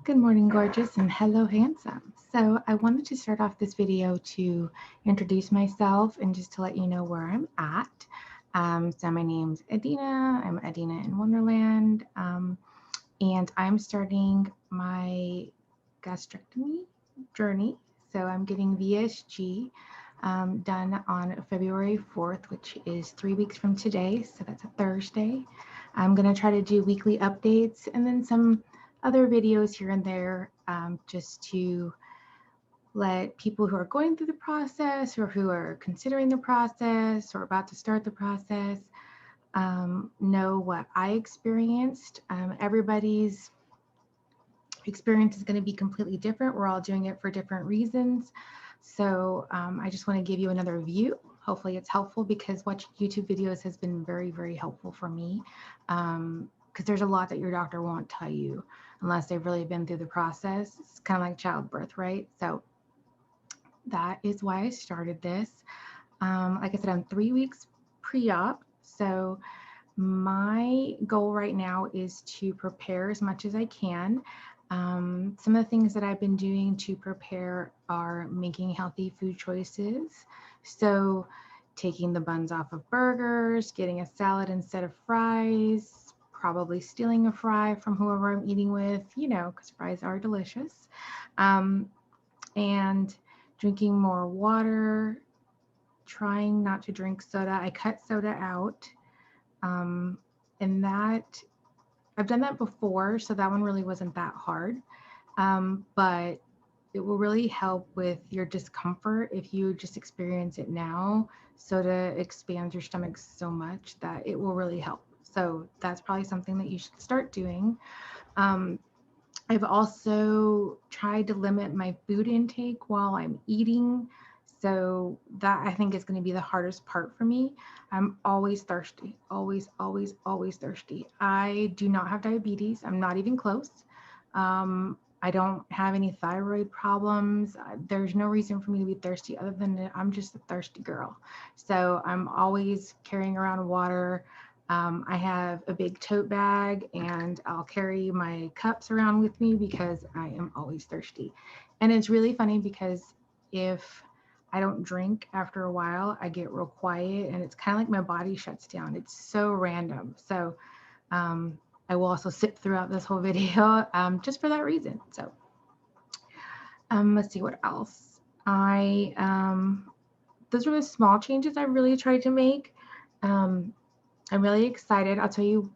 Good morning, gorgeous, and hello, handsome. So I wanted to start off this video to introduce myself and just to let you know where I'm at. So my name's Adina. I'm Adina in Wonderland, and I'm starting my gastrectomy journey. So I'm getting VSG done on February 4th, which is 3 weeks from today. So that's a Thursday. I'm going to try to do weekly updates and then some other videos here and there just to let people who are going through the process or who are considering the process or about to start the process know what I experienced. Everybody's experience is going to be completely different. We're all doing it for different reasons. So I just want to give you another view. Hopefully it's helpful because watching YouTube videos has been very, very helpful for me because there's a lot that your doctor won't tell you unless they've really been through the process. It's kind of like childbirth, right? So that is why I started this. Like I said, I'm 3 weeks pre-op. So my goal right now is to prepare as much as I can. Some of the things that I've been doing to prepare are making healthy food choices. So taking the buns off of burgers, getting a salad instead of fries, probably stealing a fry from whoever I'm eating with, because fries are delicious. Um, and drinking more water, trying not to drink soda. I cut soda out. Um, and that I've done that before, so that one really wasn't that hard. But it will really help with your discomfort if you just experience it now. Soda expands your stomach so much that it will really help. So that's probably something that you should start doing. Um, I've also tried to limit my food intake while I'm eating. So that I think is going to be the hardest part for me. I'm always thirsty, always, always, always thirsty. I do not have diabetes. I'm not even close. I don't have any thyroid problems. There's no reason for me to be thirsty other than that I'm just a thirsty girl. So I'm always carrying around water. I have a big tote bag and I'll carry my cups around with me because I am always thirsty. And it's really funny because if I don't drink after a while, I get real quiet and it's kind of like my body shuts down. It's so random. So um, I will also sit throughout this whole video just for that reason. So let's see what else. Those are the small changes I really tried to make. Um, I'm really excited. I'll tell you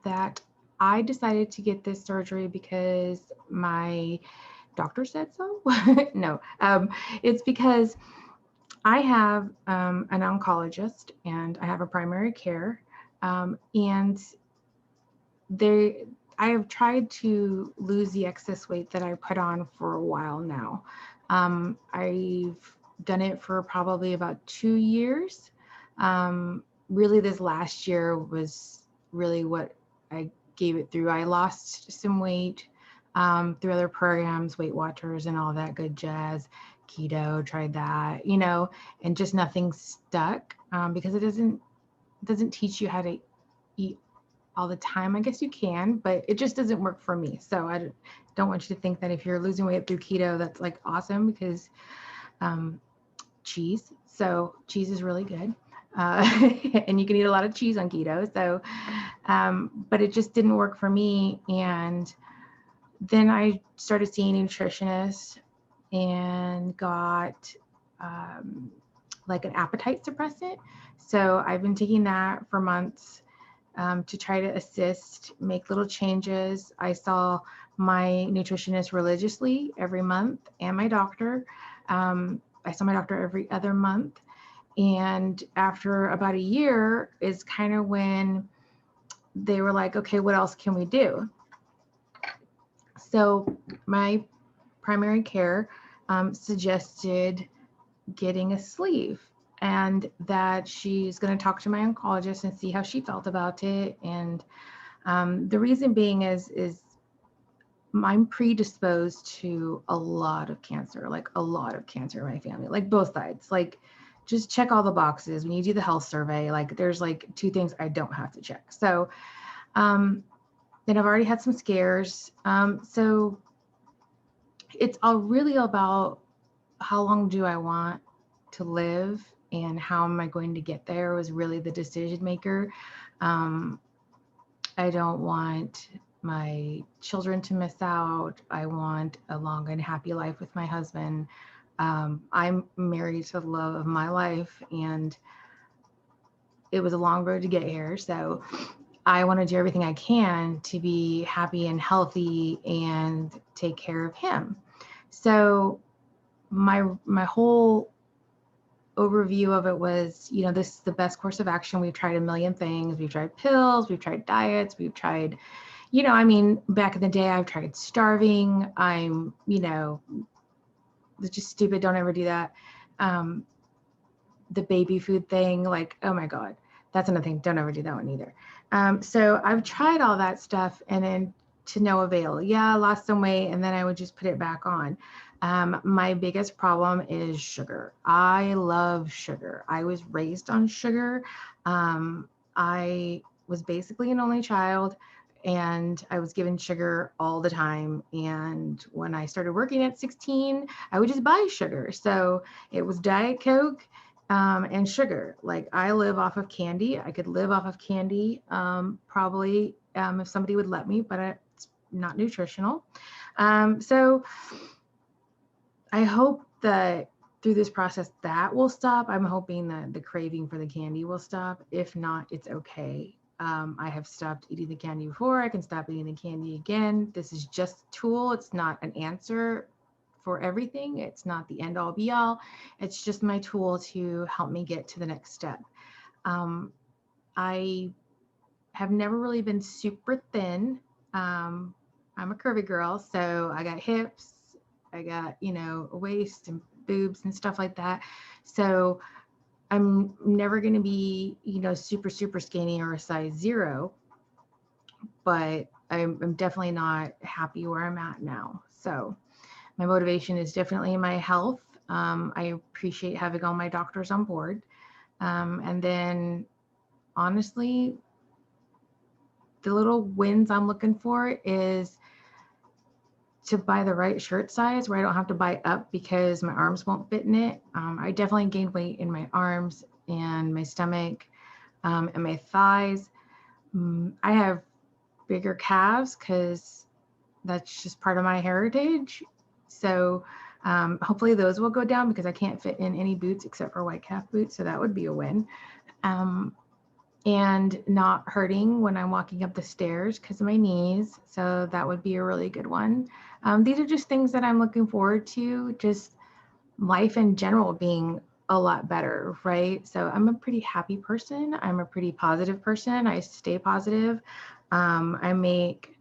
that I decided to get this surgery because my doctor said so. No, it's because I have an oncologist and I have a primary care, and they. I have tried to lose the excess weight that I put on for a while now. I've done it for probably about 2 years. Really, this last year was really what I gave it through. I lost some weight through other programs, Weight Watchers, and all that good jazz. Keto, tried that, and just nothing stuck because it doesn't teach you how to eat all the time. I guess you can, but it just doesn't work for me. So I don't want you to think that if you're losing weight through keto, that's like awesome because um, cheese. So cheese is really good. And you can eat a lot of cheese on keto. So, but it just didn't work for me. And then I started seeing nutritionists and got um, like an appetite suppressant. So I've been taking that for months to try to assist, make little changes. I saw my nutritionist religiously every month and my doctor. I saw my doctor every other month. And after about a year is kind of when they were like, okay, what else can we do? So my primary care suggested getting a sleeve and that she's going to talk to my oncologist and see how she felt about it. And the reason being is I'm predisposed to a lot of cancer, like a lot of cancer in my family, like both sides. Like just check all the boxes. When you do the health survey, like there's like two things I don't have to check. So um, and I've already had some scares. So it's all really about how long do I want to live and how am I going to get there was really the decision maker. Um, I don't want my children to miss out. I want a long and happy life with my husband. I'm married to the love of my life, and it was a long road to get here. So I want to do everything I can to be happy and healthy and take care of him. So my whole overview of it was, this is the best course of action. We've tried a million things. We've tried pills, we've tried diets, we've tried, back in the day, I've tried starving. It's just stupid. Don't ever do that. The baby food thing, like, oh my God, that's another thing. Don't ever do that one either. So I've tried all that stuff and then to no avail. Yeah, I lost some weight and then I would just put it back on. My biggest problem is sugar. I love sugar. I was raised on sugar. I was basically an only child and I was given sugar all the time. And when I started working at 16, I would just buy sugar. So it was Diet Coke and sugar. Like I live off of candy. I could live off of candy probably if somebody would let me, but it's not nutritional. So I hope that through this process that will stop. I'm hoping that the craving for the candy will stop. If not, it's okay. I have stopped eating the candy before. I can stop eating the candy again. This is just a tool. It's not an answer for everything. It's not the end all be all. It's just my tool to help me get to the next step. I have never really been super thin. I'm a curvy girl, so I got hips, I got, a waist and boobs and stuff like that. So I'm never going to be, super, super skinny or a size 0, but I'm definitely not happy where I'm at now. So my motivation is definitely in my health. I appreciate having all my doctors on board. And then honestly, the little wins I'm looking for is to buy the right shirt size where I don't have to buy up because my arms won't fit in it. I definitely gained weight in my arms and my stomach and my thighs. I have bigger calves because that's just part of my heritage. So hopefully those will go down because I can't fit in any boots except for white calf boots. So that would be a win. And not hurting when I'm walking up the stairs because of my knees. So that would be a really good one. These are just things that I'm looking forward to, just life in general being a lot better, right? So I'm a pretty happy person. I'm a pretty positive person. I stay positive. I make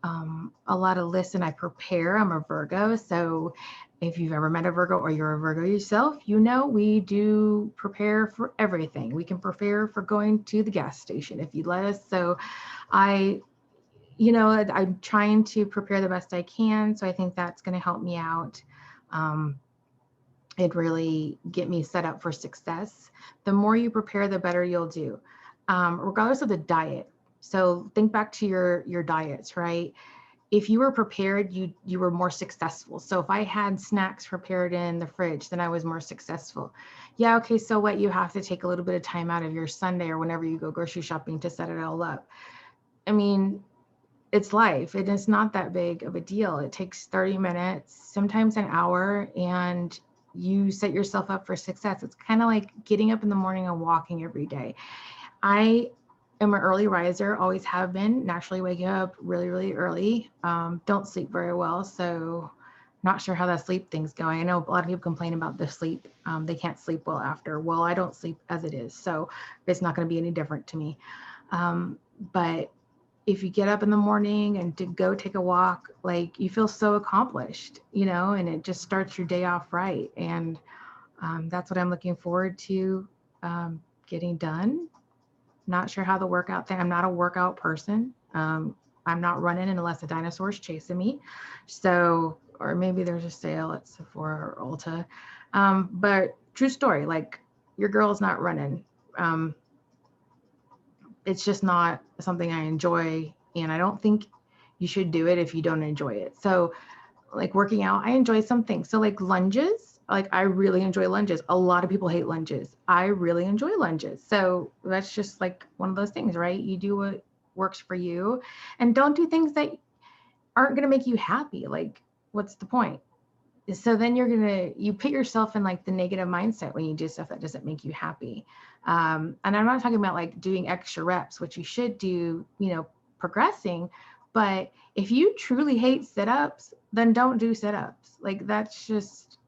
a lot of lists and I prepare. I'm a Virgo. So if you've ever met a Virgo or you're a Virgo yourself, we do prepare for everything. We can prepare for going to the gas station if you let us. So I'm trying to prepare the best I can. So I think that's going to help me out. It really get me set up for success. The more you prepare, the better you'll do, regardless of the diet. So think back to your diets, right? If you were prepared, you were more successful. So if I had snacks prepared in the fridge, then I was more successful. Yeah, okay, so what? You have to take a little bit of time out of your Sunday or whenever you go grocery shopping to set it all up. I mean, it's life. It is not that big of a deal. It takes 30 minutes, sometimes an hour, and you set yourself up for success. It's kind of like getting up in the morning and walking every day. I am an early riser, always have been, naturally waking up really, really early. Don't sleep very well, so not sure how that sleep thing's going. I know a lot of people complain about the sleep. They can't sleep well after. Well, I don't sleep as it is, so it's not going to be any different to me. But if you get up in the morning and to go take a walk, like you feel so accomplished, and it just starts your day off right. And that's what I'm looking forward to getting done. Not sure how the workout thing, I'm not a workout person. I'm not running unless a dinosaur's chasing me. So, or maybe there's a sale at Sephora or Ulta. But true story, like your girl's not running. It's just not something I enjoy. And I don't think you should do it if you don't enjoy it. So like working out, I enjoy some things. So like lunges, like I really enjoy lunges. A lot of people hate lunges. I really enjoy lunges. So that's just like one of those things, right? You do what works for you and don't do things that aren't going to make you happy. Like, what's the point? So then you put yourself in like the negative mindset when you do stuff that doesn't make you happy. And I'm not talking about like doing extra reps, which you should do, progressing. But if you truly hate sit-ups, then don't do sit-ups. Like that's just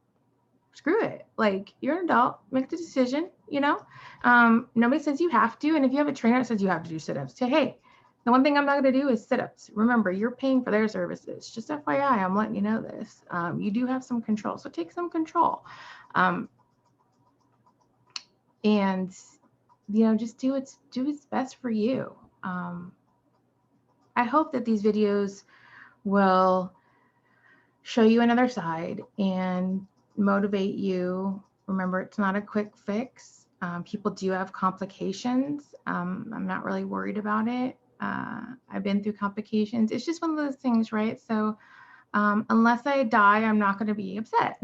screw it. Like you're an adult, make the decision, nobody says you have to. And if you have a trainer that says you have to do sit-ups, say, hey, the one thing I'm not going to do is sit-ups. Remember, you're paying for their services. Just FYI, I'm letting you know this. You do have some control, so take some control. And, just do what's best for you. I hope that these videos will show you another side and motivate you. Remember, it's not a quick fix. People do have complications. I'm not really worried about it. I've been through complications. It's just one of those things, right? So unless I die, I'm not going to be upset.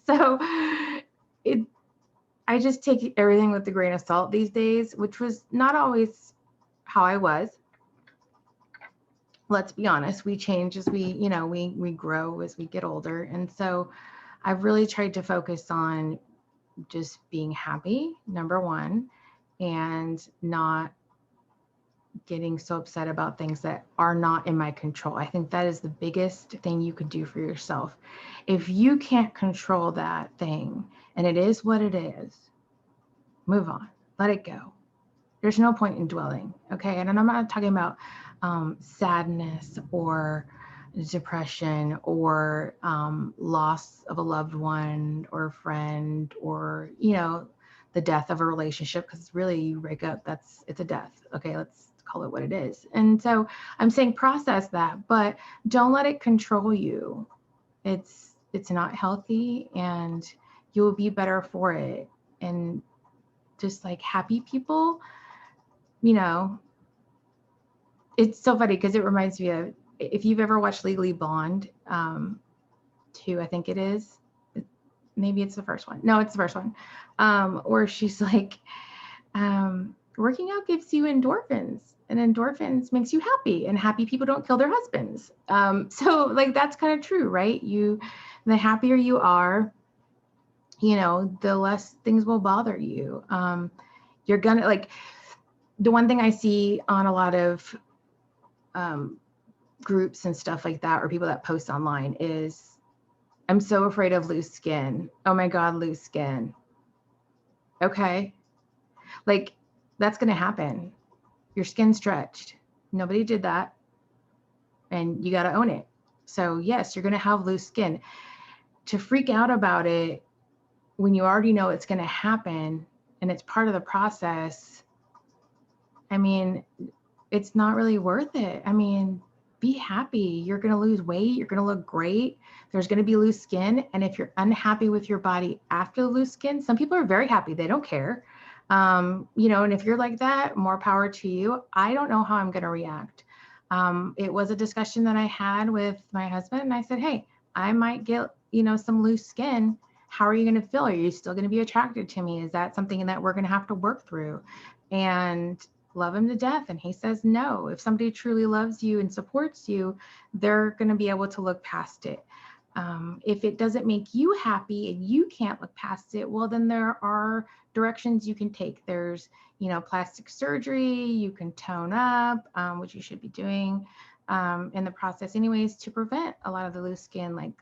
So I just take everything with a grain of salt these days, which was not always how I was. Let's be honest, we change as we grow as we get older. And so I've really tried to focus on just being happy, number one, and not getting so upset about things that are not in my control. I think that is the biggest thing you could do for yourself. If you can't control that thing and it is what it is, move on, let it go. There's no point in dwelling, okay? And I'm not talking about sadness or depression or loss of a loved one or a friend or, the death of a relationship, because really you break up, it's a death. Okay, let's call it what it is. And so I'm saying process that, but don't let it control you. It's not healthy and you'll be better for it. And just like happy people, it's so funny because it reminds me of, if you've ever watched Legally Blonde, 2, I think it is. Maybe it's the first one. No, it's the first one. Where she's like, working out gives you endorphins, and endorphins makes you happy, and happy people don't kill their husbands. So like that's kind of true, right? The happier you are, the less things will bother you. You're gonna like, the one thing I see on a lot of groups and stuff like that, or people that post online, is I'm so afraid of loose skin. Oh my God, loose skin. Okay. Like that's going to happen. Your skin stretched. Nobody did that. And you got to own it. So yes, you're going to have loose skin. To freak out about it when you already know it's going to happen and it's part of the process, I mean, it's not really worth it. I mean, be happy. You're going to lose weight. You're going to look great. There's going to be loose skin. And if you're unhappy with your body after the loose skin, some people are very happy. They don't care. And if you're like that, more power to you. I don't know how I'm going to react. It was a discussion that I had with my husband, and I said, hey, I might get, some loose skin. How are you going to feel? Are you still going to be attracted to me? Is that something that we're going to have to work through? And love him to death. And he says, no, if somebody truly loves you and supports you, they're going to be able to look past it. If it doesn't make you happy and you can't look past it, well, then there are directions you can take. There's, plastic surgery, you can tone up, which you should be doing in the process anyways, to prevent a lot of the loose skin. Like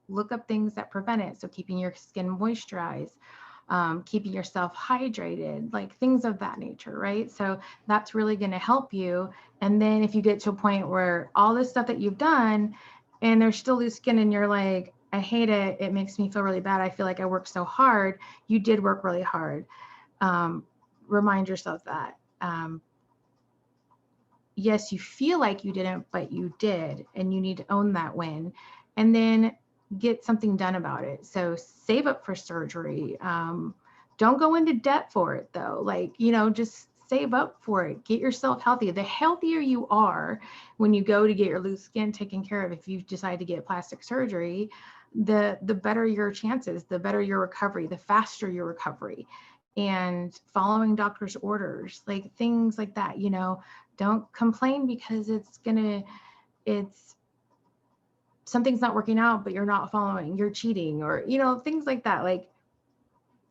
look up things that prevent it. So keeping your skin moisturized, keeping yourself hydrated, like things of that nature, right? So that's really going to help you. And then if you get to a point where all this stuff that you've done and there's still loose skin and you're like, I hate it, it makes me feel really bad, I feel like I worked so hard. You did work really hard. Remind yourself that. Yes, you feel like you didn't, but you did, and you need to own that win. And then get something done about it. So save up for surgery. Don't go into debt for it though. Like, just save up for it. Get yourself healthy. The healthier you are when you go to get your loose skin taken care of, if you decide to get plastic surgery, the better your chances, the better your recovery, the faster your recovery. And following doctor's orders, like things like that, you know, don't complain because it's something's not working out, but you're not following, you're cheating, or, you know, things like that. Like,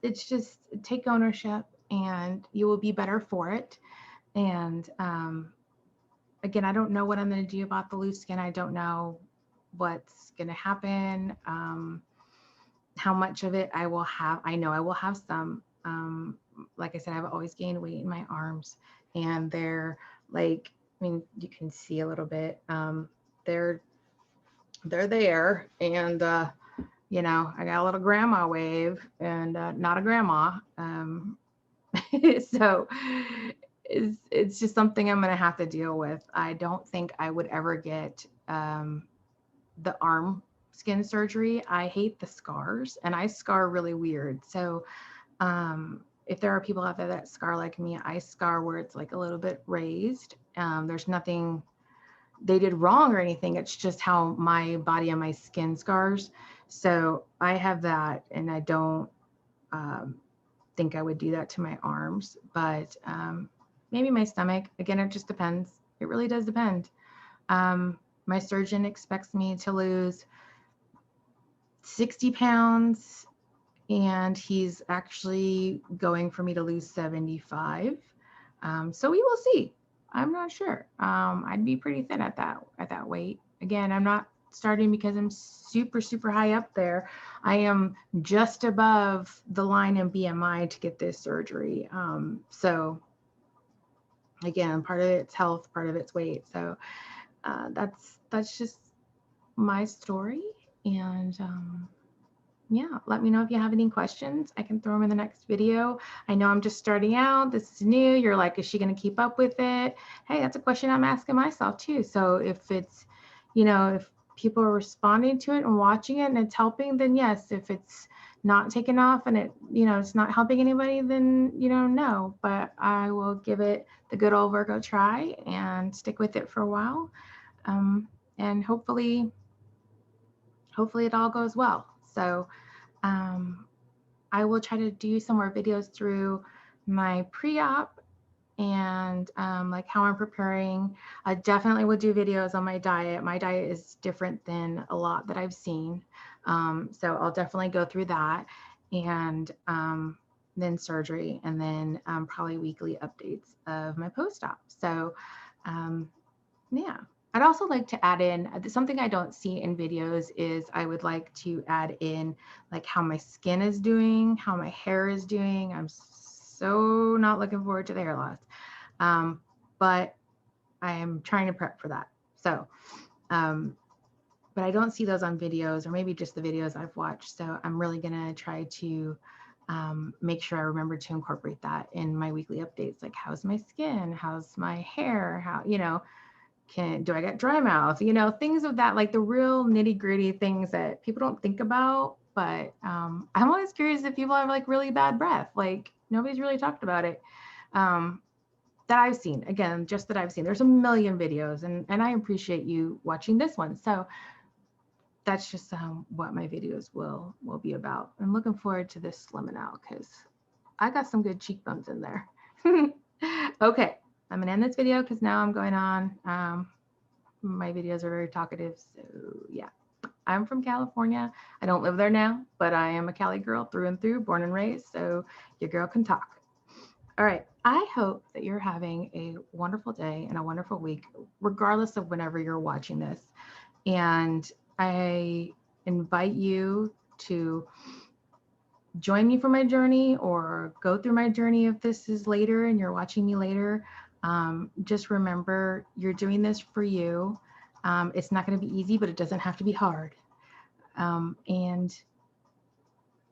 it's just take ownership and you will be better for it. And again, I don't know what I'm going to do about the loose skin. I don't know what's going to happen, how much of it I will have. I know I will have some. Like I said, I've always gained weight in my arms, and they're like, I mean, you can see a little bit. They're there, and you know, I got a little grandma wave, and not a grandma. So it's just something I'm going to have to deal with. I don't think I would ever get the arm skin surgery. I hate the scars, and I scar really weird. So if there are people out there that scar like me, I scar where it's like a little bit raised. There's nothing they did wrong or anything. It's just how my body and my skin scars. So I have that, and I don't think I would do that to my arms, but maybe my stomach. Again, it just depends. It really does depend. My surgeon expects me to lose 60 pounds, and he's actually going for me to lose 75. So we will see. I'm not sure. I'd be pretty thin at that weight. Again, I'm not starting because I'm super, super high up there. I am just above the line in BMI to get this surgery. So again, part of it's health, part of it's weight. So that's just my story. And yeah, let me know if you have any questions. I can throw them in the next video. I know I'm just starting out. This is new. You're like, is she going to keep up with it? Hey, that's a question I'm asking myself too. So if it's, you know, if people are responding to it and watching it and it's helping, then yes. If it's not taking off and it, you know, it's not helping anybody, then, you know, no. But I will give it the good old Virgo try and stick with it for a while. And hopefully it all goes well. So I will try to do some more videos through my pre-op and like how I'm preparing. I definitely will do videos on my diet. My diet is different than a lot that I've seen. So I'll definitely go through that, and then surgery, and then probably weekly updates of my post-op. So yeah. I'd also like to add in something I don't see in videos is I would like to add in like how my skin is doing, how my hair is doing. I'm so not looking forward to the hair loss. But I am trying to prep for that. So, but I don't see those on videos, or maybe just the videos I've watched. So I'm really going to try to make sure I remember to incorporate that in my weekly updates. Like, how's my skin? How's my hair? How, you know, do I get dry mouth? You know, things of that, like the real nitty gritty things that people don't think about. But I'm always curious if people have like really bad breath. Like, nobody's really talked about it that I've seen. Again, just that I've seen. There's a million videos, and I appreciate you watching this one. So that's just what my videos will be about. I'm looking forward to this slimming out because I got some good cheekbones in there. Okay. I'm gonna end this video because now I'm going on. My videos are very talkative, so yeah. I'm from California. I don't live there now, but I am a Cali girl through and through, born and raised, so your girl can talk. All right, I hope that you're having a wonderful day and a wonderful week, regardless of whenever you're watching this. And I invite you to join me for my journey or go through my journey if this is later and you're watching me later. Just remember, you're doing this for you. It's not going to be easy, but it doesn't have to be hard. And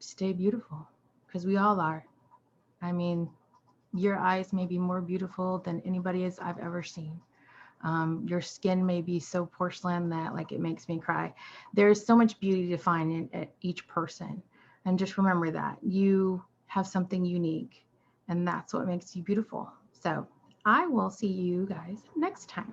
stay beautiful, because we all are. I mean, your eyes may be more beautiful than anybody's I've ever seen. Your skin may be so porcelain that like it makes me cry. There's so much beauty to find in each person. And just remember that you have something unique, and that's what makes you beautiful. So I will see you guys next time.